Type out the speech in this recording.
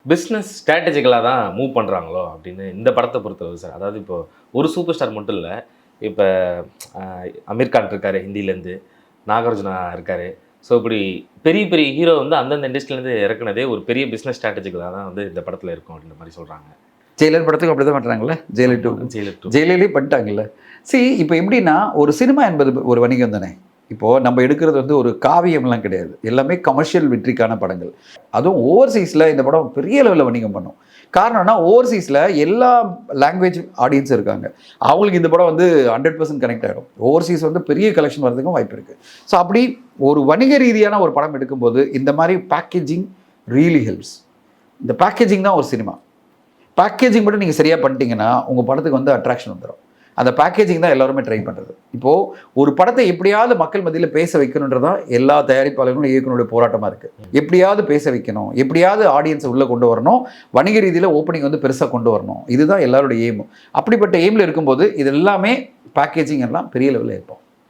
Business ஸ்ட்ராட்டஜிக்கலாக தான் move பண்ணுறாங்களோ அப்படின்னு இந்த படத்தை பொறுத்தளவு சார். அதாவது இப்போ ஒரு சூப்பர் ஸ்டார் மட்டும் இல்லை. இப்போ அமீர் கான் இருக்கார் ஹிந்திலேருந்து, நாகார்ஜுனா இருக்கார். ஸோ இப்படி பெரிய பெரிய ஹீரோ வந்து அந்தந்த இண்டஸ்ட்ரியிலேருந்து இறக்குனதே ஒரு பெரிய பிஸ்னஸ் ஸ்ட்ராட்டஜிக்கலாக தான் வந்து இந்த படத்தில் இருக்கும் அப்படின்ற மாதிரி சொல்கிறாங்க. ஜெயிலர் படத்துக்கு அப்படி தான் பண்ணுறாங்கல்ல. Jailer 2 Jailer ஜெயிலர்லேயே பண்ணிட்டாங்கல்ல. இப்போ எப்படின்னா ஒரு சினிமா என்பது ஒரு வணிகம் தானே. இப்போது நம்ம எடுக்கிறது வந்து ஒரு காவியம்லாம் கிடையாது. எல்லாமே கமர்ஷியல் வெற்றிக்கான படங்கள். அதுவும் ஓவர்சீஸில் இந்த படம் பெரிய லெவலில் வணிகம் பண்ணும். காரணம்னா ஓவர்சீஸில் எல்லா லாங்குவேஜ் ஆடியன்ஸ் இருக்காங்க. அவங்களுக்கு இந்த படம் வந்து 100% கனெக்ட் ஆகிடும். ஓவர்சீஸ் வந்து பெரிய கலெக்ஷன் வரதுக்கும் வாய்ப்பு இருக்குது. ஸோ அப்படி ஒரு வணிக ரீதியான ஒரு படம் எடுக்கும்போது இந்த மாதிரி பேக்கேஜிங் ரியலி ஹெல்ப்ஸ். இந்த பேக்கேஜிங் தான் ஒரு சினிமா. பேக்கேஜிங் மட்டும் நீங்கள் சரியாக பண்ணிட்டீங்கன்னா உங்கள் படத்துக்கு வந்து அட்ராக்ஷன் வந்துடும். அந்த பேக்கேஜிங் தான் எல்லாருமே ட்ரை பண்ணுறது. இப்போது ஒரு படத்தை எப்படியாவது மக்கள் மத்தியில் பேச வைக்கணுன்றதான் எல்லா தயாரிப்பாளர்களும் இயக்குனருடைய போராட்டமாக இருக்குது. எப்படியாவது பேச வைக்கணும், எப்படியாவது ஆடியன்ஸை உள்ளே கொண்டு வரணும், வணிக ரீதியில் ஓப்பனிங் வந்து பெருசாக கொண்டு வரணும். இதுதான் எல்லாருடைய எய்மும். அப்படிப்பட்ட எய்மில் இருக்கும்போது இது எல்லாமே பேக்கேஜிங் எல்லாம் பெரிய லெவலில் இருக்கும்.